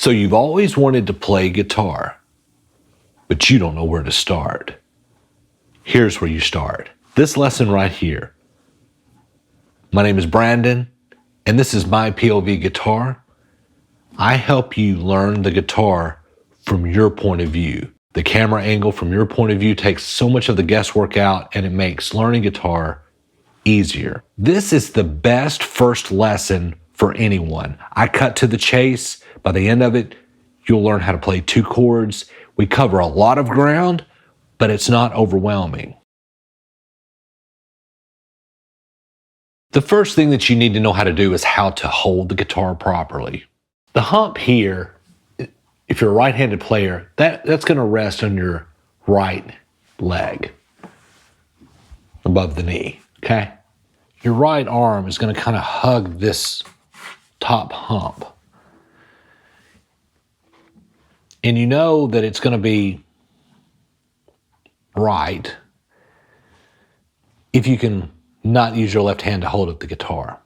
So you've always wanted to play guitar, but you don't know where to start. Here's where you start. This lesson right here. My name is Brandon, and this is MyPOVGuitar. I help you learn the guitar from your point of view. The camera angle from your point of view takes so much of the guesswork out, and it makes learning guitar easier. This is the best first lesson for anyone. I cut to the chase. By the end of it, you'll learn how to play 2 chords. We cover a lot of ground, but it's not overwhelming. The first thing that you need to know how to do is how to hold the guitar properly. The hump here, if you're a right-handed player, that's going to rest on your right leg above the knee, okay? Your right arm is going to kind of hug this top hump. And you know that it's going to be right if you can not use your left hand to hold up the guitar.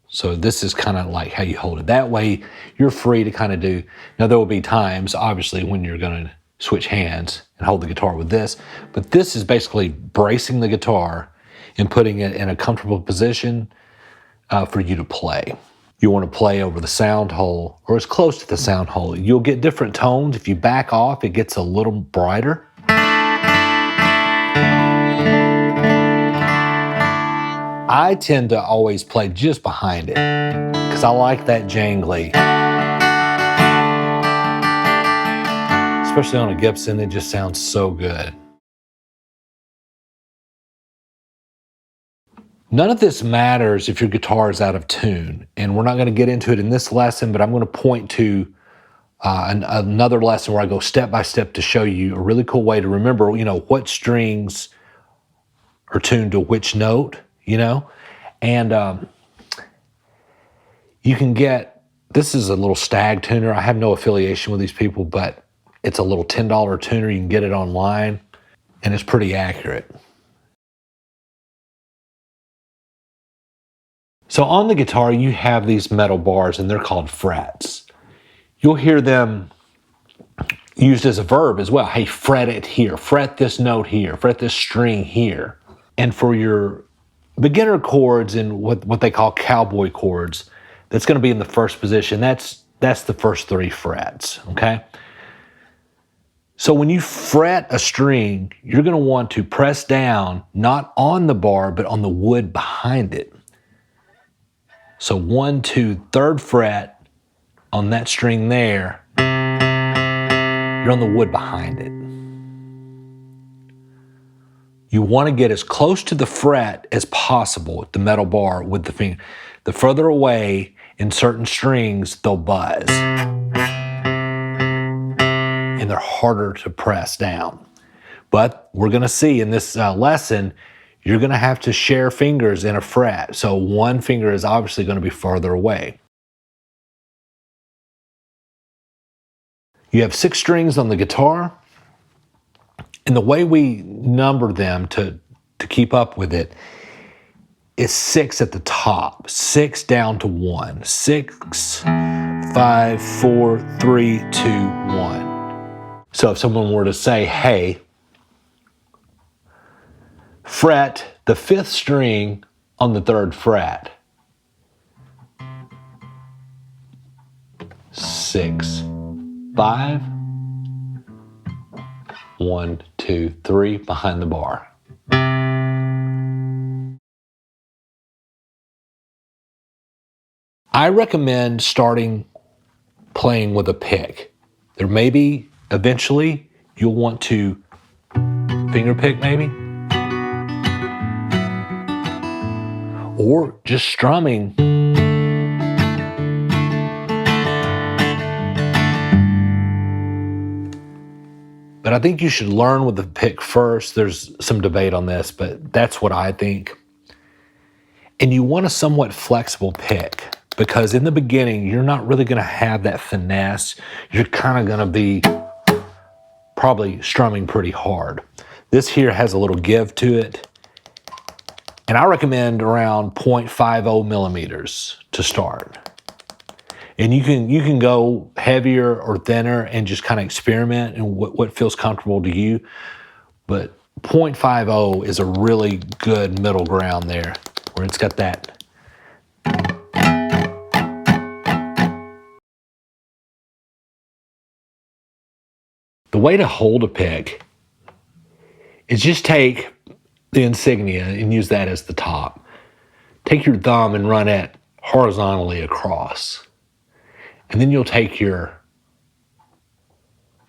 So this is kind of like how you hold it. That way you're free to kind of do. Now there will be times, obviously, when you're going to switch hands and hold the guitar with this, but this is basically bracing the guitar and putting it in a comfortable position for you to play. You want to play over the sound hole or as close to the sound hole. You'll get different tones. If you back off, it gets a little brighter. I tend to always play just behind it because I like that jangly. Especially on a Gibson, it just sounds so good. None of this matters if your guitar is out of tune, and we're not going to get into it in this lesson, but I'm going to point to another lesson where I go step by step to show you a really cool way to remember, what strings are tuned to which note, and you can get, this is a little Stag tuner. I have no affiliation with these people, but it's a little $10 tuner. You can get it online, and it's pretty accurate. So on the guitar, you have these metal bars, and they're called frets. You'll hear them used as a verb as well. Hey, fret it here, fret this note here, fret this string here. And for your beginner chords and what they call cowboy chords, that's going to be in the first position. That's the first 3 frets, okay? So when you fret a string, you're going to want to press down, not on the bar, but on the wood behind it. So 1, 2, 3rd fret on that string there, you're on the wood behind it. You want to get as close to the fret as possible with the metal bar with the finger. The further away in certain strings, they'll buzz. And they're harder to press down. But we're going to see in this lesson, you're going to have to share fingers in a fret. So one finger is obviously going to be farther away. You have 6 strings on the guitar. And the way we number them to keep up with it is 6 at the top, 6 down to 1. 6, 5, 4, 3, 2, 1. So if someone were to say, hey, fret the 5th string on the 3rd fret. 6, 5, 1, 2, 3 behind the bar. I recommend starting playing with a pick. There may be, eventually, you'll want to finger pick maybe. Or just strumming. But I think you should learn with the pick first. There's some debate on this, but that's what I think. And you want a somewhat flexible pick because in the beginning, you're not really going to have that finesse. You're kind of going to be probably strumming pretty hard. This here has a little give to it. And I recommend around 0.50 millimeters to start. And you can go heavier or thinner and just kind of experiment and what feels comfortable to you. But 0.50 is a really good middle ground there, where it's got that. The way to hold a pick is just take the insignia and use that as the top. Take your thumb and run it horizontally across. And then you'll take your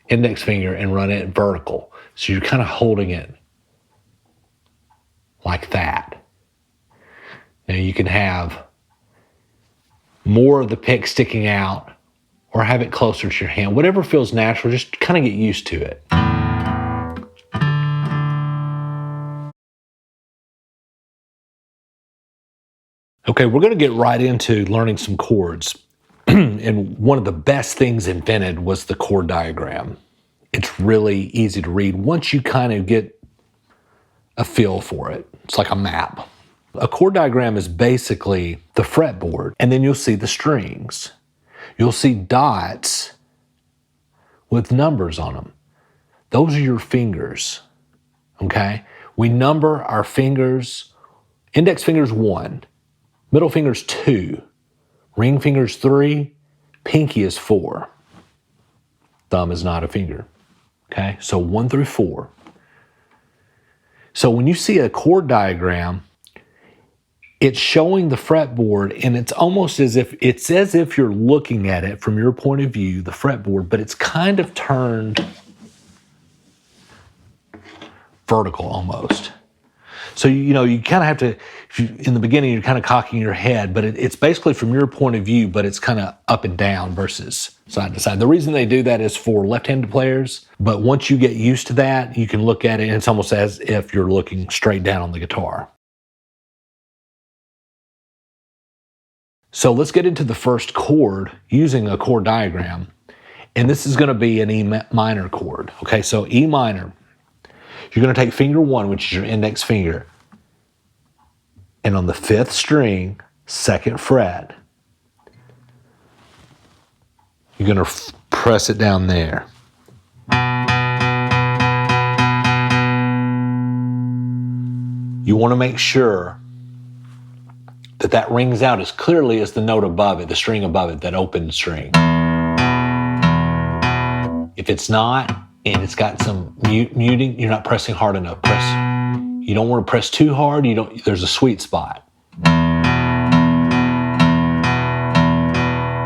index finger and run it vertical. So you're kind of holding it like that. Now you can have more of the pick sticking out or have it closer to your hand. Whatever feels natural, just kind of get used to it. Okay, we're going to get right into learning some chords. And one of the best things invented was the chord diagram. It's really easy to read once you kind of get a feel for it. It's like a map. A chord diagram is basically the fretboard, and then you'll see the strings. You'll see dots with numbers on them. Those are your fingers, okay? We number our fingers. Index finger's 1, middle finger's 2, ring finger's 3, pinky is 4. Thumb is not a finger, okay? So 1 through 4. So when you see a chord diagram, it's showing the fretboard, and it's almost as if you're looking at it from your point of view, the fretboard, but it's kind of turned vertical almost. So, you kind of have to, in the beginning, you're kind of cocking your head, but it's basically from your point of view, but it's kind of up and down versus side to side. The reason they do that is for left-handed players, but once you get used to that, you can look at it, and it's almost as if you're looking straight down on the guitar. So let's get into the first chord using a chord diagram. And this is going to be an E minor chord. Okay, so E minor. You're going to take finger 1, which is your index finger. And on the 5th string, 2nd fret, you're going to press it down there. You want to make sure that rings out as clearly as the note above it, the string above it, that open string. If it's not, and it's got some muting, you're not pressing hard enough. You don't want to press too hard. There's a sweet spot.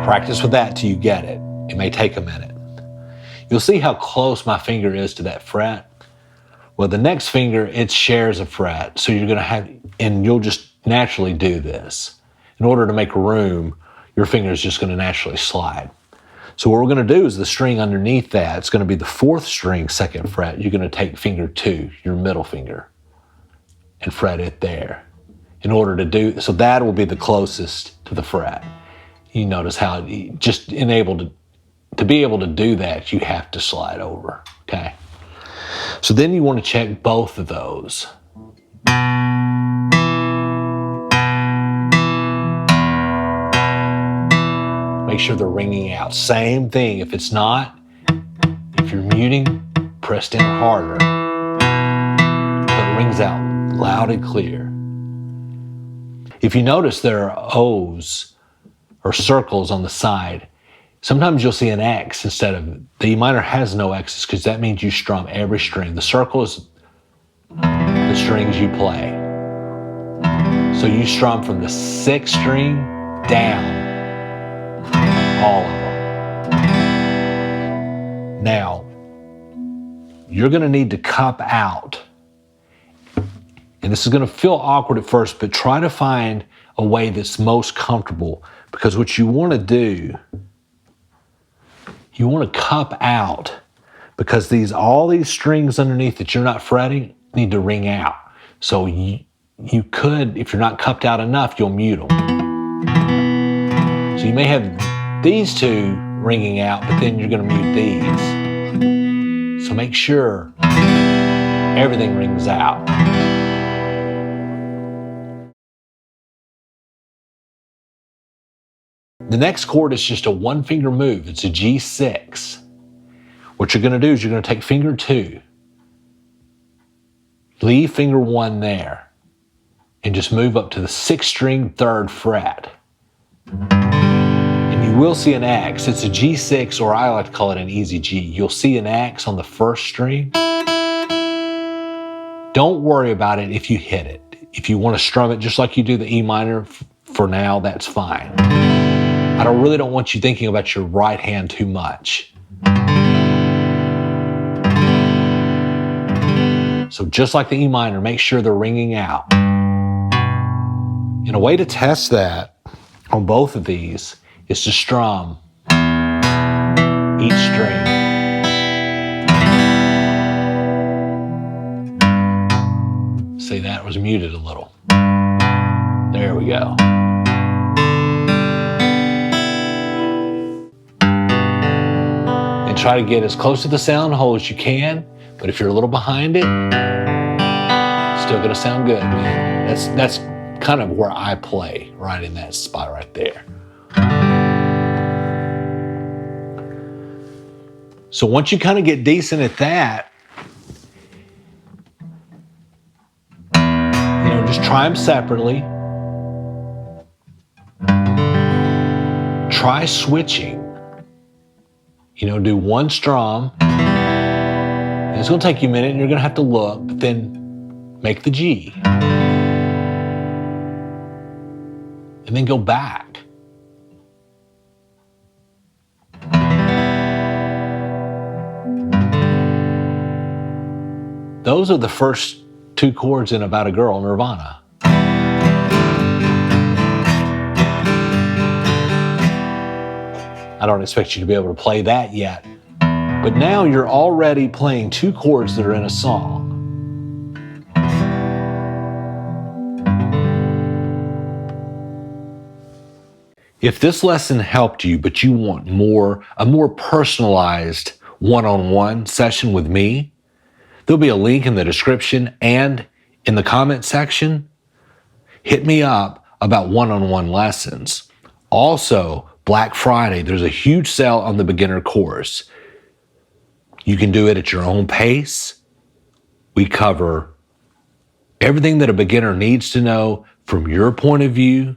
Practice with that till you get it. It may take a minute. You'll see how close my finger is to that fret. Well, the next finger, it shares a fret. So you're going to have, and you'll just naturally do this. In order to make room, your finger is just going to naturally slide. So what we're going to do is the string underneath that, it's going to be the 4th string, 2nd fret. You're going to take finger 2, your middle finger, and fret it there. In order to do, so that will be the closest to the fret. You notice how to be able to do that, you have to slide over, okay? So then you want to check both of those. Make sure they're ringing out. Same thing, if it's not, if you're muting, press down harder. So it rings out loud and clear. If you notice there are O's or circles on the side, sometimes you'll see an X instead of, the E minor has no X's because that means you strum every string. The circle is the strings you play. So you strum from the 6th string down. All of them. Now, you're going to need to cup out. And this is going to feel awkward at first, but try to find a way that's most comfortable. Because what you want to do, you want to cup out. Because all these strings underneath that you're not fretting need to ring out. So you could, if you're not cupped out enough, you'll mute them. So you may have these 2 ringing out, but then you're going to mute these. So make sure everything rings out. The next chord is just a 1-finger move. It's a G6. What you're going to do is you're going to take finger 2, leave finger 1 there, and just move up to the 6th string 3rd fret. And you will see an X. It's a G6, or I like to call it an easy G. You'll see an X on the 1st string. Don't worry about it if you hit it. If you want to strum it just like you do the E minor for now, that's fine. I really don't want you thinking about your right hand too much. So just like the E minor, make sure they're ringing out. And a way to test that on both of these is to strum each string. See, that was muted a little. There we go. And try to get as close to the sound hole as you can, but if you're a little behind it, still gonna sound good, man. That's kind of where I play, right in that spot right there. So once you kind of get decent at that, just try them separately. Try switching. Do one strum. And it's going to take you a minute and you're going to have to look, but then make the G. And then go back. Those are the first 2 chords in About a Girl, Nirvana. I don't expect you to be able to play that yet, but now you're already playing 2 chords that are in a song. If this lesson helped you, but you want a more personalized one-on-one session with me, there'll be a link in the description and in the comment section. Hit me up about one-on-one lessons. Also, Black Friday, there's a huge sale on the beginner course. You can do it at your own pace. We cover everything that a beginner needs to know from your point of view.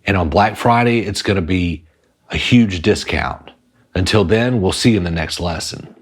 And on Black Friday, it's going to be a huge discount. Until then, we'll see you in the next lesson.